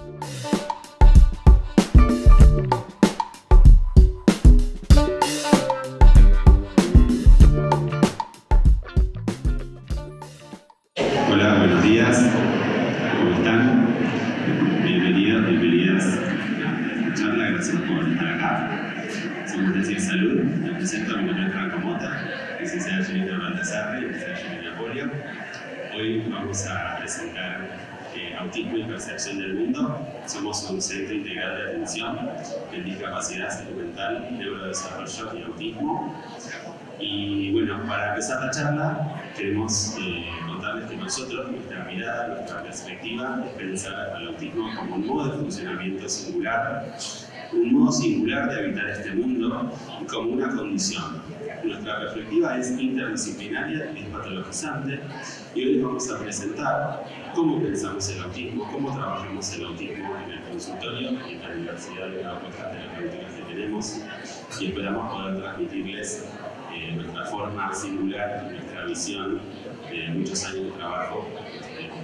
Hola, buenos días. ¿Cómo están? Bienvenidos, bienvenidas a esta charla. Gracias por estar acá. Somos de CIE Salud. Me presento, mi nombre es Franco Mota, licenciada Jennifer Baltasarre y licenciada Jennifer Polio. Hoy vamos a presentar Autismo y Percepción del Mundo. Somos un centro integral de atención en discapacidad salud mental, neurodesarrollo y autismo. Y bueno, para empezar la charla, queremos contarles que nosotros, nuestra mirada, nuestra perspectiva es pensar al autismo como un modo de funcionamiento singular, un modo singular de habitar este mundo y como una condición. Nuestra perspectiva es interdisciplinaria y es patologizante, y hoy les vamos a presentar cómo pensamos el autismo, cómo trabajamos el autismo en el consultorio y en la diversidad de propuestas terapéuticas que tenemos, y esperamos poder transmitirles nuestra forma singular y nuestra visión de muchos años de trabajo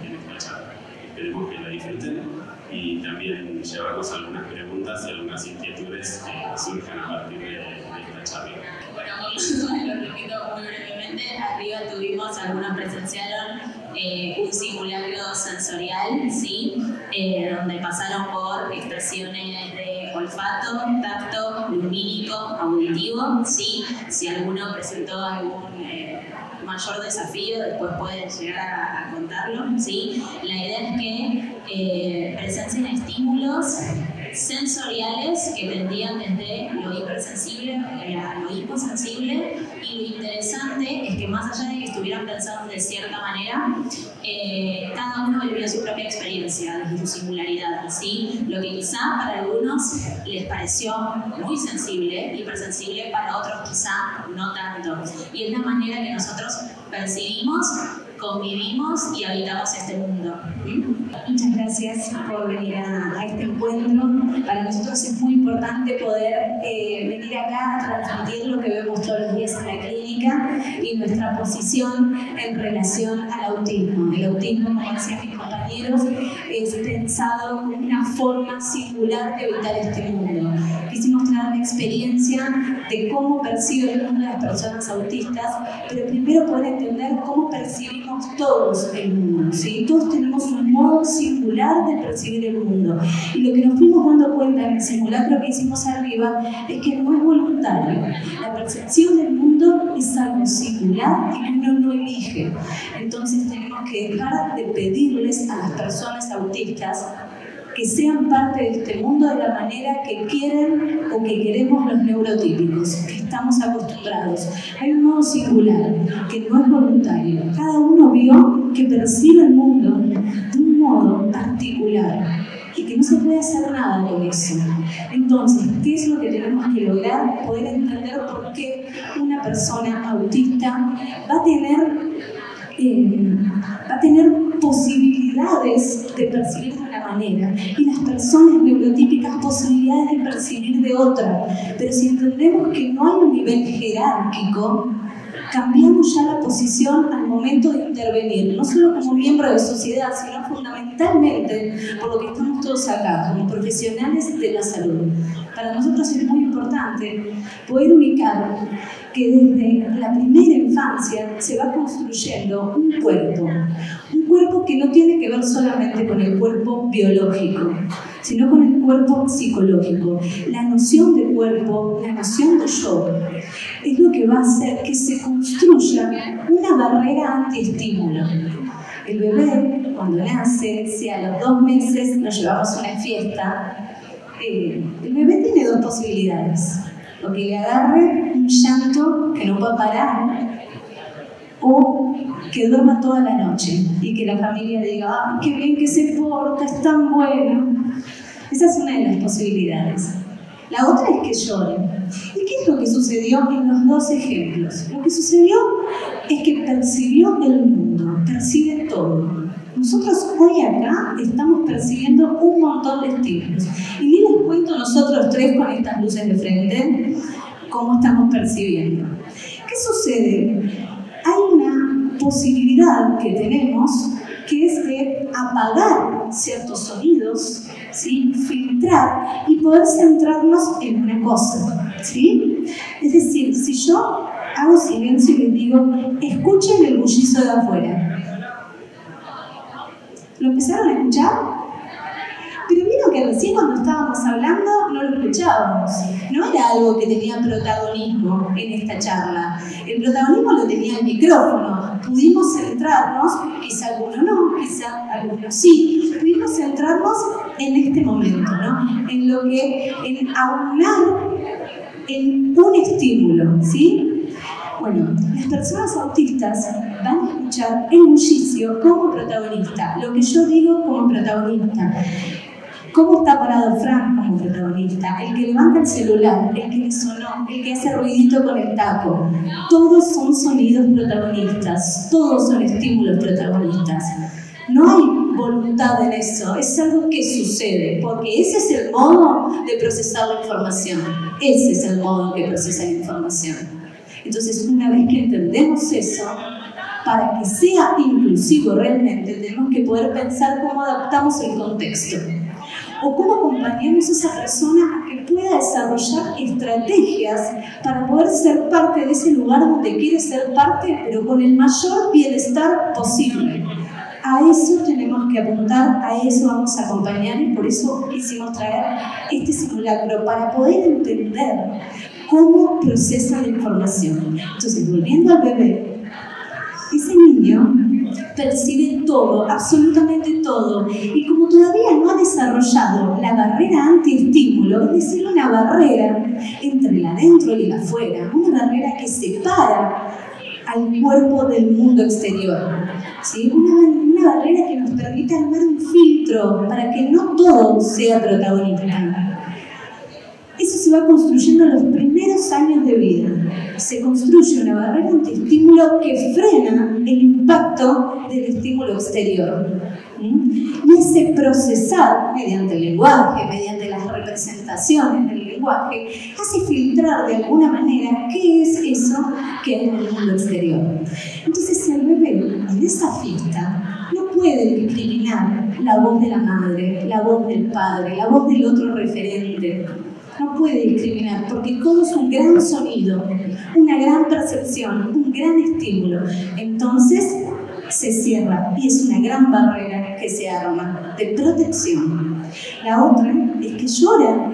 en esta charla. Esperemos que la disfruten y también llevarnos algunas preguntas y algunas inquietudes que surjan a partir de esta charla. Bueno, lo repito muy brevemente. Arriba tuvimos, algunos presenciaron un simulacro sensorial, ¿sí? Donde pasaron por estaciones de olfato, tacto, lumínico, auditivo, ¿sí? Si alguno presentó algún mayor desafío, después pueden llegar a contarlo, ¿sí? La idea es que presencien estímulos sensoriales que tendrían desde lo hipersensible a lo hiposensible, y lo interesante es que más allá de que estuvieran pensando de cierta manera, cada uno vivió su propia experiencia desde su singularidad, ¿sí? Lo que quizá para algunos les pareció muy sensible, hipersensible, para otros quizá no tanto, y es la manera que nosotros percibimos, convivimos y habitamos este mundo. Muchas gracias por venir a este encuentro. Para nosotros es muy importante poder venir acá a transmitir lo que vemos todos los días en la clínica y nuestra posición en relación al autismo. El autismo, como decían mis compañeros, es pensado como una forma singular de habitar este mundo. Quisimos traer una experiencia de cómo percibe el mundo las personas autistas, pero primero poder entender cómo percibimos todos el mundo, ¿sí? Todos tenemos un modo singular de percibir el mundo, y lo que nos fuimos dando cuenta en el simulacro que hicimos arriba es que no es voluntario. La percepción del mundo es algo singular y que uno no elige. Entonces tenemos que dejar de pedirles a las personas autistas que sean parte de este mundo de la manera que quieren o que queremos los neurotípicos, que estamos acostumbrados. Hay un modo singular que no es voluntario. Cada uno vio que percibe el mundo de un modo particular y que no se puede hacer nada con eso. Entonces, ¿qué es lo que tenemos que lograr? Poder entender por qué una persona autista va a tener posibilidades de percibir de una manera y las personas neurotípicas posibilidades de percibir de otra. Pero si entendemos que no hay un nivel jerárquico, cambiamos ya la posición al momento de intervenir, no solo como miembro de sociedad, sino fundamentalmente por lo que estamos todos acá, como profesionales de la salud. Para nosotros es muy importante poder ubicar que desde la primera infancia se va construyendo un cuerpo que no tiene que ver solamente con el cuerpo biológico, sino con el cuerpo psicológico. La noción de cuerpo, la noción de yo, es lo que va a hacer que se construya una barrera antiestímulo. El bebé, cuando nace, si a los 2 meses lo llevamos a una fiesta, el bebé tiene 2 posibilidades: o que le agarre un llanto que no pueda parar, o que duerma toda la noche y que la familia diga: ¡ay, qué bien que se porta, es tan bueno! Esa es una de las posibilidades. La otra es que llore. ¿Y qué es lo que sucedió en los 2 ejemplos? Lo que sucedió es que percibió el mundo, percibe todo. Nosotros hoy acá estamos percibiendo un montón de estímulos. Y ni les cuento nosotros 3 con estas luces de frente cómo estamos percibiendo. ¿Qué sucede? Hay una posibilidad que tenemos que es de apagar ciertos sonidos, ¿sí? Filtrar y poder centrarnos en una cosa, ¿sí? Es decir, si yo hago silencio y les digo, escuchen el bullicio de afuera, ¿lo empezaron a escuchar? Pero vieron que recién cuando estábamos hablando no lo escuchábamos. No era algo que tenía protagonismo en esta charla. El protagonismo lo tenía el micrófono. Pudimos centrarnos, quizá alguno no, quizá alguno sí, pudimos centrarnos en este momento, ¿no? En lo que, en aunar en un estímulo, ¿sí? Bueno, las personas autistas van a escuchar el bullicio como protagonista, lo que yo digo como protagonista. ¿Cómo está parado Frank como protagonista? El que levanta el celular, el que le sonó, el que hace ruidito con el taco. Todos son sonidos protagonistas, todos son estímulos protagonistas. No hay voluntad en eso, es algo que sucede, porque ese es el modo de procesar la información. Ese es el modo que procesa la información. Entonces, una vez que entendemos eso, para que sea inclusivo realmente, tenemos que poder pensar cómo adaptamos el contexto. O cómo acompañamos a esa persona a que pueda desarrollar estrategias para poder ser parte de ese lugar donde quiere ser parte, pero con el mayor bienestar posible. A eso tenemos que apuntar, a eso vamos a acompañar y por eso quisimos traer este simulacro, para poder entender cómo procesa la información. Entonces, volviendo al bebé, ese niño percibe todo, absolutamente todo, y como todavía no ha desarrollado la barrera antiestímulo, es decir, una barrera entre el adentro y el afuera, una barrera que separa al cuerpo del mundo exterior, ¿sí? Una barrera que nos permite armar un filtro para que no todo sea protagonista. Eso se va construyendo en los primeros años de vida. Se construye una barrera antiestímulo que frena el impacto del estímulo exterior. Y ese procesar, mediante el lenguaje, mediante las representaciones del lenguaje, hace filtrar de alguna manera qué es eso que hay en el mundo exterior. Entonces el bebé en esa fiesta no puede discriminar la voz de la madre, la voz del padre, la voz del otro referente. No puede discriminar, porque todo es un gran sonido, una gran percepción, un gran estímulo. Entonces se cierra y es una gran barrera que se arma de protección. La otra es que llora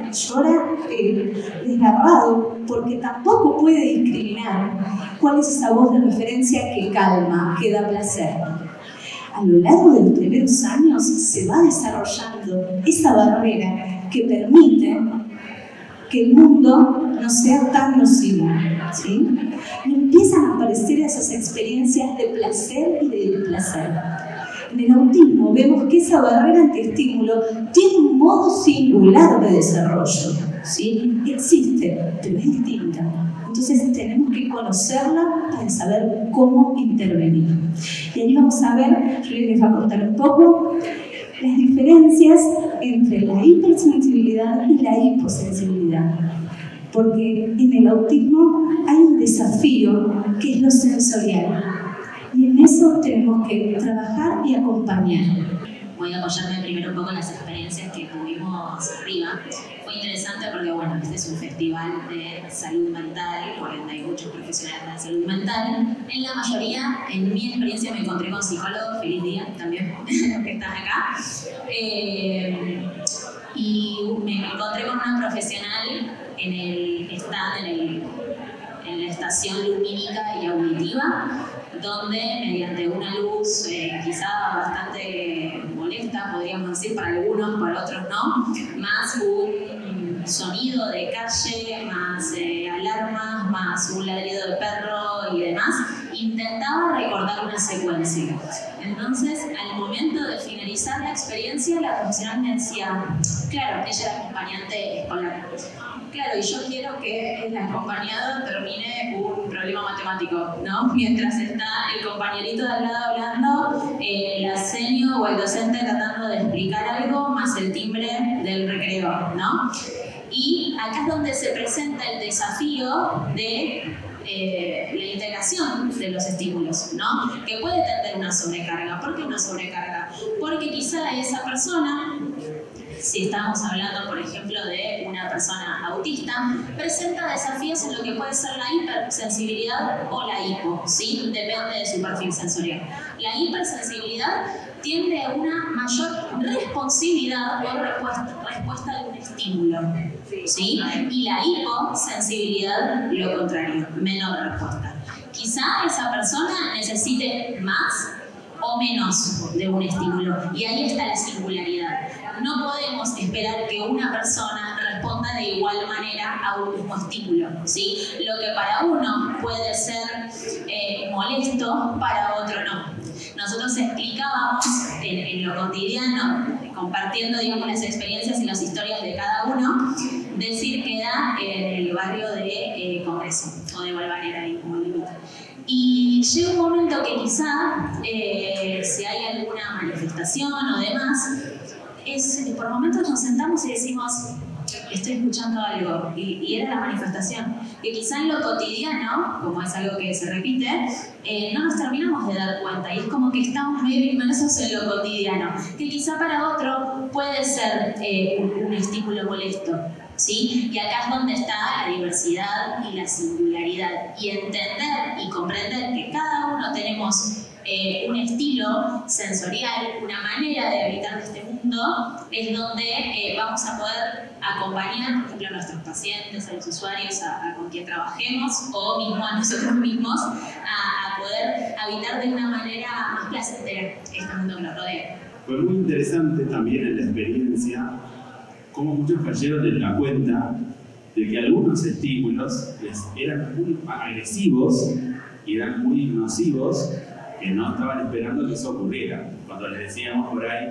desgarrado, porque tampoco puede discriminar cuál es esa voz de referencia que calma, que da placer. A lo largo de los primeros años se va desarrollando esa barrera que permite que el mundo no sea tan nocivo, ¿sí? Y empiezan a aparecer esas experiencias de placer y de displacer. En el autismo vemos que esa barrera antiestímulo tiene un modo singular de desarrollo, ¿sí? Existe, pero es distinta. Entonces tenemos que conocerla para saber cómo intervenir. Y ahí vamos a ver, yo les voy a contar un poco las diferencias entre la hipersensibilidad y la hiposensibilidad. Porque en el autismo hay un desafío que es lo sensorial. Y en eso tenemos que trabajar y acompañar. Voy a apoyarme primero un poco en las experiencias que tuvimos arriba. Fue interesante porque, bueno, este es un festival de salud mental, por ende hay muchos profesionales de salud mental. En la mayoría, en mi experiencia, me encontré con psicólogos, feliz día también, los que están acá. Y me encontré con una profesional en el stand, en la estación lumínica y auditiva, donde mediante una luz quizá bastante molesta, podríamos decir, para algunos, para otros no, más un sonido de calle, más alarmas, más un ladrido de perro y demás, intentaba recordar una secuencia. Entonces, al momento de finalizar la experiencia, la profesional me decía, claro, ella era acompañante escolar. Claro, y yo quiero que el acompañado termine un problema matemático, ¿no? Mientras está el compañerito de al lado hablando, la seño o el docente tratando de explicar algo, más el timbre del recreo, ¿no? Y acá es donde se presenta el desafío de la integración de los estímulos, ¿no? Que puede tender una sobrecarga. ¿Por qué una sobrecarga? Porque quizá esa persona, si estamos hablando, por ejemplo, de una persona autista, presenta desafíos en lo que puede ser la hipersensibilidad o la hipo, ¿sí? Depende de su perfil sensorial. La hipersensibilidad tiende a una mayor responsividad o respuesta a un estímulo, ¿sí? Y la hiposensibilidad, lo contrario, menor respuesta. Quizá esa persona necesite más o menos de un estímulo, y ahí está la singularidad. No podemos esperar que una persona responda de igual manera a un mismo estímulo, ¿sí? Lo que para uno puede ser molesto, para otro no. Nosotros explicábamos en lo cotidiano, compartiendo, digamos, las experiencias y las historias de cada uno. Decir queda en el barrio de Congreso, o de Valvanera, ahí como limita. Y llega un momento que quizá, si hay alguna manifestación o demás, por momentos nos sentamos y decimos, estoy escuchando algo, y era la manifestación. Que quizá en lo cotidiano, como es algo que se repite, no nos terminamos de dar cuenta, y es como que estamos medio inmersos en lo cotidiano, que quizá para otro puede ser un estímulo molesto, ¿sí? Y acá es donde está la diversidad y la singularidad, y entender y comprender que cada uno tenemos un estilo sensorial, una manera de habitar este mundo, es donde vamos a poder acompañar, por ejemplo, a nuestros pacientes, a los usuarios, con quien trabajemos, o mismo a nosotros mismos, a poder habitar de una manera más placentera este mundo que nos rodea. Fue muy interesante también en la experiencia cómo muchos cayeron en la cuenta de que algunos estímulos eran muy agresivos y eran muy nocivos, que no estaban esperando que eso ocurriera. Cuando les decíamos por ahí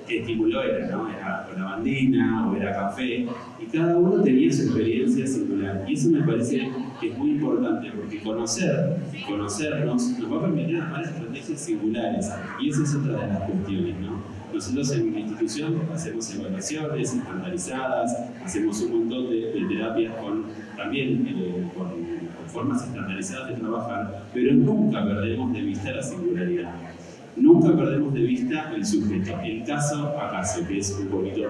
qué estímulo era, ¿no? Era lavandina o era café, y cada uno tenía su experiencia singular. Y eso me parece que es muy importante, porque conocernos nos va a permitir armar estrategias singulares, y esa es otra de las cuestiones, ¿no? Nosotros en mi institución hacemos evaluaciones estandarizadas, hacemos un montón de terapias también con formas estandarizadas de trabajar, pero nunca perdemos de vista la singularidad. Nunca perdemos de vista el sujeto, el caso a caso, que es un poquito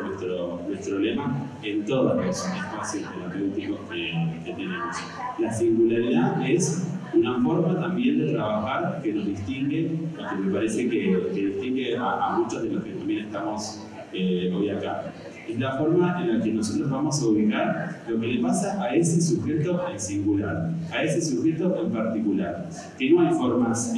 nuestro lema en todos los espacios terapéuticos que tenemos. La singularidad es una forma también de trabajar que nos distingue, que me parece que distingue a muchos de los que también estamos hoy acá. Es la forma en la que nosotros vamos a ubicar lo que le pasa a ese sujeto en singular, a ese sujeto en particular, que no hay formas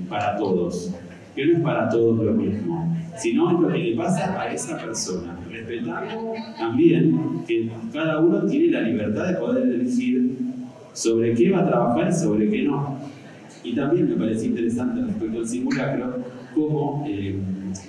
para todos, que no es para todos lo mismo, sino es lo que le pasa a esa persona, respetando también que cada uno tiene la libertad de poder elegir sobre qué va a trabajar y sobre qué no. Y también me parece interesante respecto al simulacro, cómo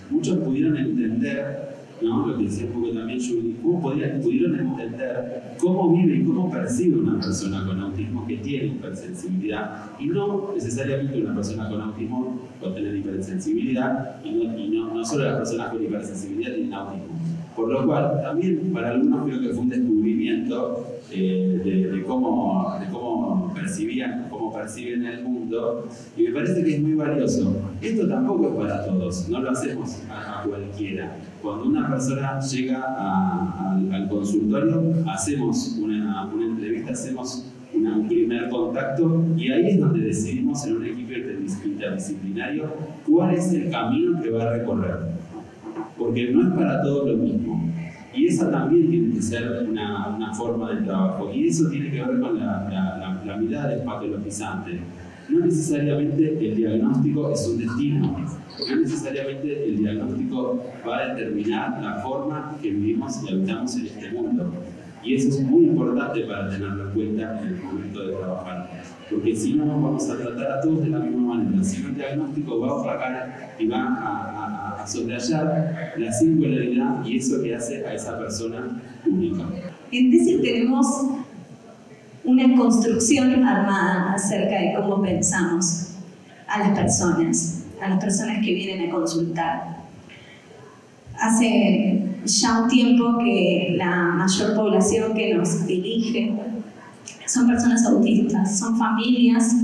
muchos pudieron entender, ¿no? Lo que decía un poco también Julie, cómo pudieron entender cómo vive y cómo percibe una persona con autismo que tiene hipersensibilidad, y no necesariamente una persona con autismo va a tener hipersensibilidad, y no solo las personas con hipersensibilidad tienen autismo. Por lo cual, también para algunos creo que fue un descubrimiento de cómo perciben el mundo, y me parece que es muy valioso. Esto tampoco es para todos, no lo hacemos a cualquiera. Cuando una persona llega al consultorio, hacemos una entrevista, hacemos un primer contacto, y ahí es donde decidimos en un equipo interdisciplinario cuál es el camino que va a recorrer. Porque no es para todos lo mismo. Y esa también tiene que ser una forma de trabajo. Y eso tiene que ver con la mirada despatologizante. No necesariamente el diagnóstico es un destino. No necesariamente el diagnóstico va a determinar la forma que vivimos y habitamos en este mundo. Y eso es muy importante para tenerlo en cuenta en el momento de trabajar. Porque si no, vamos a tratar a todos de la misma manera. Si no, el diagnóstico va a opacar y va a soslayar la singularidad y eso que hace a esa persona única. En TESIL tenemos una construcción armada acerca de cómo pensamos a las personas que vienen a consultar. Hace ya un tiempo que la mayor población que nos elige son personas autistas, son familias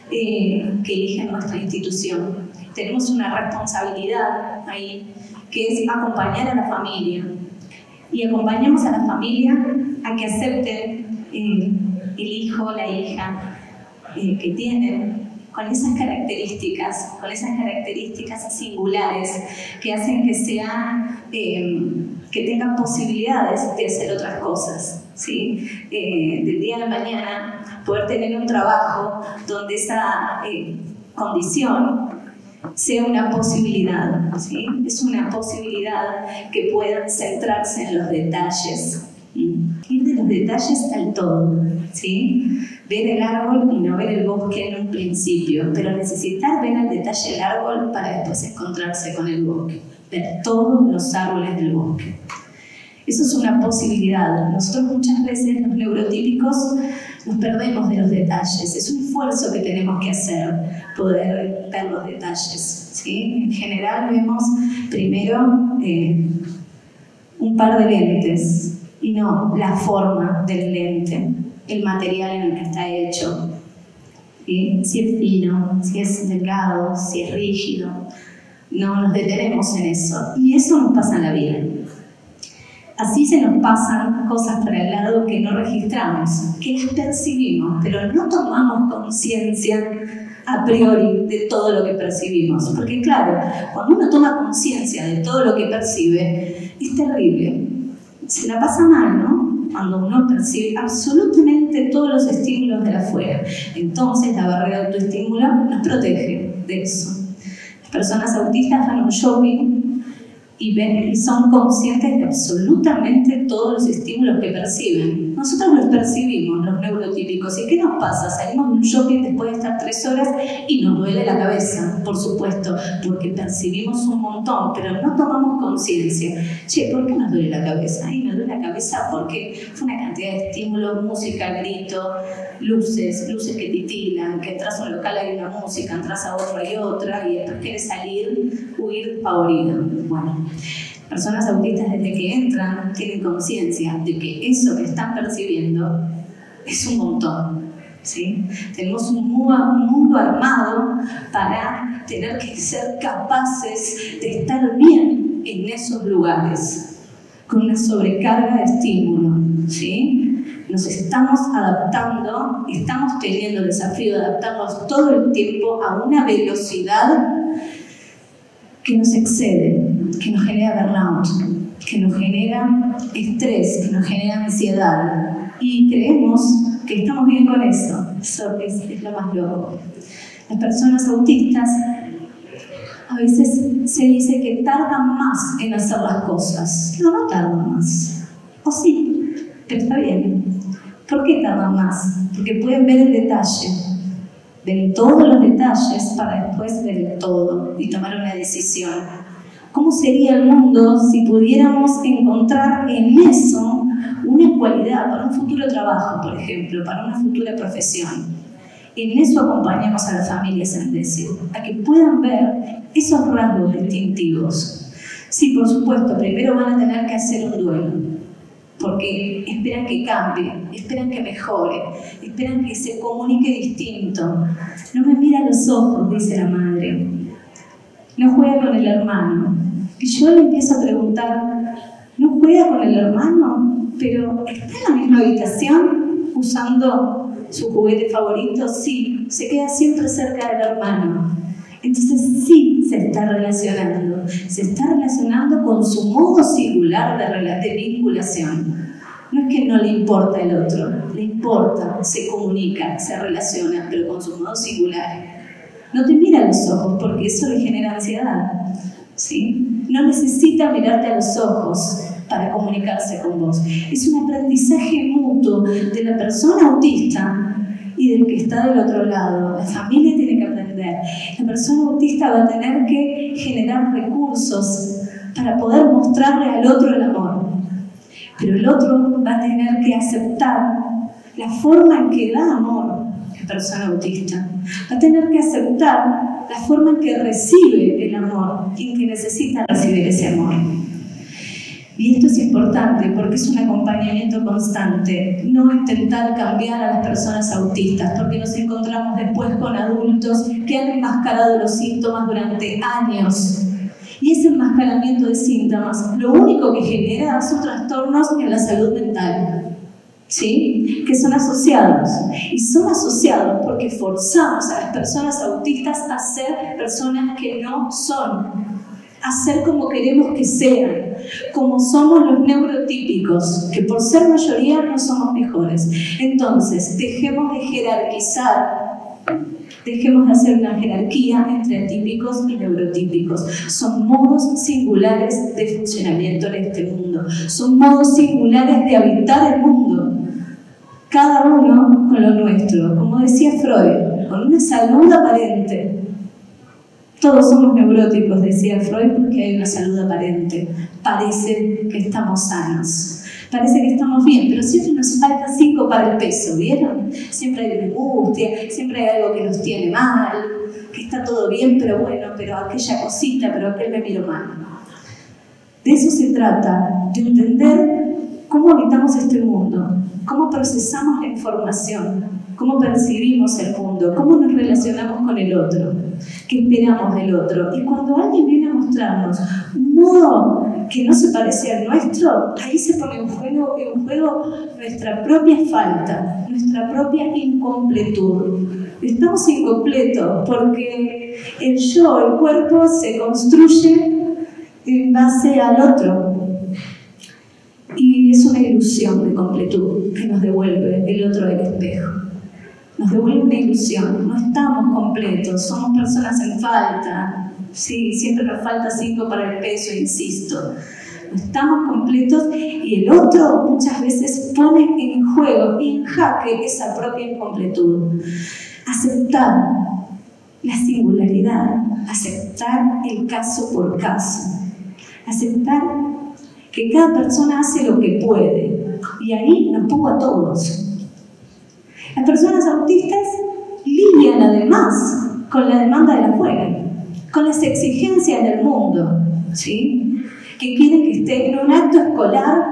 que eligen nuestra institución. Tenemos una responsabilidad ahí, que es acompañar a la familia. Y acompañamos a la familia a que acepten el hijo, la hija que tienen, con esas características singulares que hacen que sean, que tengan posibilidades de hacer otras cosas, ¿sí? Del día a la mañana poder tener un trabajo donde esa condición sea una posibilidad, ¿sí? Es una posibilidad que puedan centrarse en los detalles, ir de los detalles al todo, ¿sí? Ver el árbol y no ver el bosque en un principio, pero necesitar ver al detalle el árbol para después encontrarse con el bosque, ver todos los árboles del bosque. Eso es una posibilidad. Nosotros muchas veces, los neurotípicos, nos perdemos de los detalles. Es un esfuerzo que tenemos que hacer, poder ver los detalles, ¿sí? En general vemos primero un par de lentes y no la forma del lente, el material en el que está hecho, ¿sí? Si es fino, si es delgado, si es rígido. No nos detenemos en eso. Y eso nos pasa en la vida. Así se nos pasan cosas para el lado que no registramos, que las percibimos, pero no tomamos conciencia a priori de todo lo que percibimos. Porque claro, cuando uno toma conciencia de todo lo que percibe, es terrible. Se la pasa mal, ¿no? Cuando uno percibe absolutamente todos los estímulos de afuera. Entonces la barrera de autoestímulo nos protege de eso. Las personas autistas van a un shopping y ven y son conscientes de absolutamente todos los estímulos que perciben. Nosotros los percibimos, los neurotípicos. ¿Y qué nos pasa? Salimos de un shopping después de estar 3 horas y nos duele la cabeza, por supuesto, porque percibimos un montón, pero no tomamos conciencia. Che, ¿por qué nos duele la cabeza? Y nos duele la cabeza porque fue una cantidad de estímulos, música, grito, luces que titilan, que entras a un local hay una música, entras a otro hay otra, y después quieres salir, huir despavorido. Bueno, personas autistas desde que entran tienen conciencia de que eso que están percibiendo es un montón, ¿sí? Tenemos un mundo armado para tener que ser capaces de estar bien en esos lugares, con una sobrecarga de estímulo, ¿sí? Nos estamos adaptando, estamos teniendo el desafío de adaptarnos todo el tiempo a una velocidad que nos excede, que nos genera burnout, que nos genera estrés, que nos genera ansiedad. Y creemos que estamos bien con eso. Eso es lo más loco. Las personas autistas a veces se dice que tardan más en hacer las cosas. No tardan más. O sí, pero está bien. ¿Por qué tardan más? Porque pueden ver el detalle. Ven todos los detalles para después ver el todo y tomar una decisión. ¿Cómo sería el mundo si pudiéramos encontrar en eso una cualidad para un futuro trabajo, por ejemplo, para una futura profesión? En eso acompañamos a las familias en decir, a que puedan ver esos rasgos distintivos. Sí, por supuesto, primero van a tener que hacer un duelo, porque esperan que cambie, esperan que mejore, esperan que se comunique distinto. No me mira a los ojos, dice la madre. No juega con el hermano. Y yo le empiezo a preguntar, ¿no juega con el hermano? Pero ¿está en la misma habitación usando su juguete favorito? Sí, se queda siempre cerca del hermano. Entonces sí se está relacionando con su modo singular de vinculación. No es que no le importa el otro, le importa, se comunica, se relaciona, pero con su modo singular. No te mira a los ojos porque eso le genera ansiedad, ¿sí? No necesita mirarte a los ojos para comunicarse con vos. Es un aprendizaje mutuo de la persona autista y del que está del otro lado. La familia tiene que aprender. La persona autista va a tener que generar recursos para poder mostrarle al otro el amor. Pero el otro va a tener que aceptar la forma en que da amor la persona autista. Va a tener que aceptar la forma en que recibe el amor y en que necesita recibir ese amor. Y esto es importante porque es un acompañamiento constante, no intentar cambiar a las personas autistas, porque nos encontramos después con adultos que han enmascarado los síntomas durante años. Y ese enmascaramiento de síntomas lo único que genera son trastornos en la salud mental, ¿sí? Que son asociados. Y son asociados porque forzamos a las personas autistas a ser personas que no son, a ser como queremos que sean, como somos los neurotípicos, que por ser mayoría no somos mejores. Entonces, dejemos de jerarquizar, dejemos de hacer una jerarquía entre atípicos y neurotípicos. Son modos singulares de funcionamiento en este mundo, son modos singulares de habitar el mundo, cada uno con lo nuestro, como decía Freud, con una salud aparente. Todos somos neuróticos, decía Freud, porque hay una salud aparente. Parece que estamos sanos, parece que estamos bien, pero siempre nos falta 5 para el peso, ¿vieron? Siempre hay angustia, siempre hay algo que nos tiene mal, que está todo bien, pero bueno, pero aquella cosita, pero aquel me miró mal. De eso se trata, de entender cómo habitamos este mundo, cómo procesamos la información, cómo percibimos el mundo, cómo nos relacionamos con el otro, qué esperamos del otro. Y cuando alguien viene a mostrarnos un modo que no se parece al nuestro, ahí se pone en juego nuestra propia falta, nuestra propia incompletud. Estamos incompletos porque el yo, el cuerpo, se construye en base al otro. Y es una ilusión de completud que nos devuelve el otro del espejo. Nos devuelve una ilusión, no estamos completos, somos personas en falta. Sí, siempre nos falta 5 para el peso, insisto. No estamos completos y el otro muchas veces pone en juego y en jaque esa propia incompletud. Aceptar la singularidad, aceptar el caso por caso, aceptar que cada persona hace lo que puede. Y ahí nos pongo a todos. Las personas autistas lidian además con la demanda de la afuera, con las exigencias del mundo, ¿sí? Que quieren que esté en un acto escolar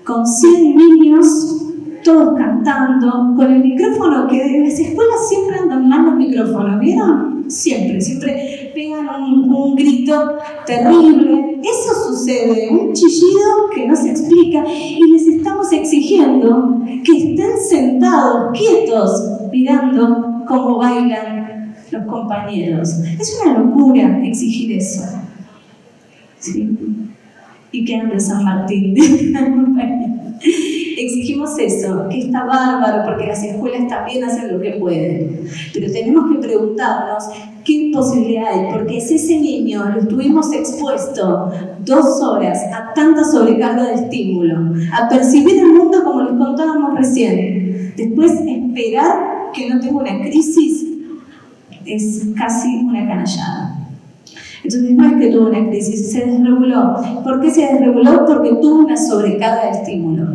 con 100 niños, todos cantando, con el micrófono, que en las escuelas siempre andan mal los micrófonos, ¿vieron? Siempre pegan un grito terrible. Eso sucede, un chillido que no se explica, y les estamos exigiendo que estén sentados, quietos, mirando cómo bailan los compañeros. Es una locura exigir eso, ¿sí? Y que ande San Martín. Exigimos eso, que está bárbaro, porque las escuelas también hacen lo que pueden. Pero tenemos que preguntarnos qué posibilidad hay, porque si ese niño lo estuvimos expuesto 2 horas a tanta sobrecarga de estímulo, a percibir el mundo como les contábamos recién, después esperar que no tenga una crisis es casi una canallada. Entonces no es que tuvo una crisis, se desreguló. ¿Por qué se desreguló? Porque tuvo una sobrecarga de estímulo.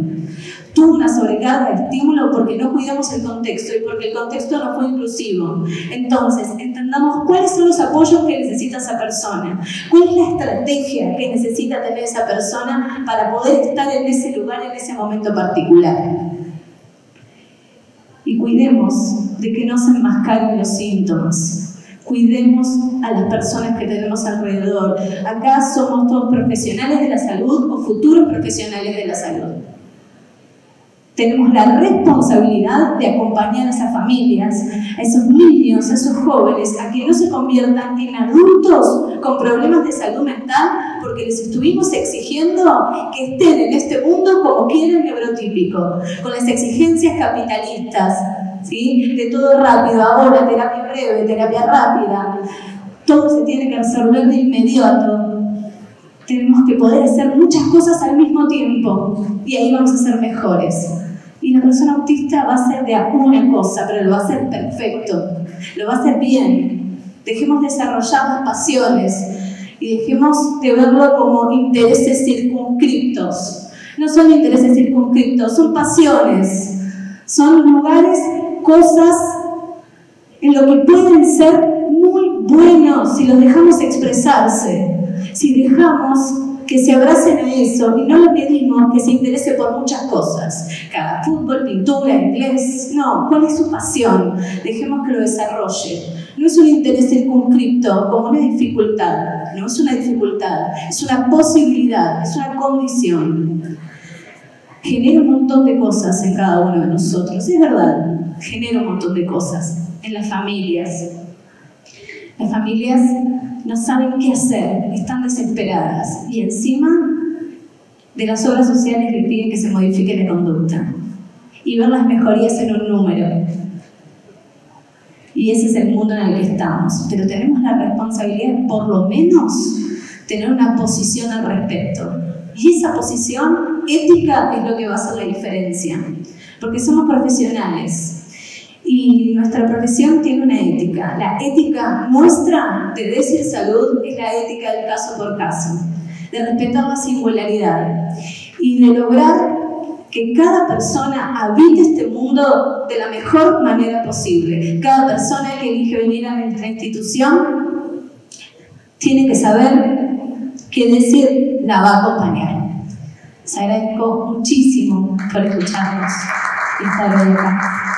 Tuvo una sobrecarga de estímulo porque no cuidamos el contexto y porque el contexto no fue inclusivo. Entonces, entendamos cuáles son los apoyos que necesita esa persona, cuál es la estrategia que necesita tener esa persona para poder estar en ese lugar, en ese momento particular. Y cuidemos de que no se enmascaren los síntomas. Cuidemos a las personas que tenemos alrededor. Acá somos todos profesionales de la salud o futuros profesionales de la salud. Tenemos la responsabilidad de acompañar a esas familias, a esos niños, a esos jóvenes, a que no se conviertan en adultos con problemas de salud mental porque les estuvimos exigiendo que estén en este mundo como quiere el neurotípico, con las exigencias capitalistas, ¿sí? De todo rápido, ahora terapia breve, terapia rápida, todo se tiene que resolver de inmediato. Tenemos que poder hacer muchas cosas al mismo tiempo y ahí vamos a ser mejores. Y la persona autista va a hacer de una cosa, pero lo va a hacer perfecto, lo va a hacer bien. Dejemos de desarrollar las pasiones y dejemos de verlo como intereses circunscriptos. No son intereses circunscriptos, son pasiones, son lugares, cosas en lo que pueden ser muy buenos si los dejamos expresarse, si dejamos que se abracen a eso y no le pedimos que se interese por muchas cosas. Cada fútbol, pintura, inglés, no, ¿cuál es su pasión? Dejemos que lo desarrolle. No es un interés circunscripto como una dificultad, no es una dificultad, es una posibilidad, es una condición. Genera un montón de cosas en cada uno de nosotros, es verdad, genera un montón de cosas en las familias. Las familias no saben qué hacer, están desesperadas y encima de las obras sociales le piden que se modifique la conducta y ver las mejorías en un número. Y ese es el mundo en el que estamos, pero tenemos la responsabilidad de por lo menos tener una posición al respecto. Y esa posición ética es lo que va a hacer la diferencia, porque somos profesionales. Y nuestra profesión tiene una ética. La ética nuestra de Decir Salud es la ética del caso por caso, de respetar la singularidad y de lograr que cada persona habite este mundo de la mejor manera posible. Cada persona que elige venir a nuestra institución tiene que saber que Decir la va a acompañar. Les agradezco muchísimo por escucharnos y estar hoy acá.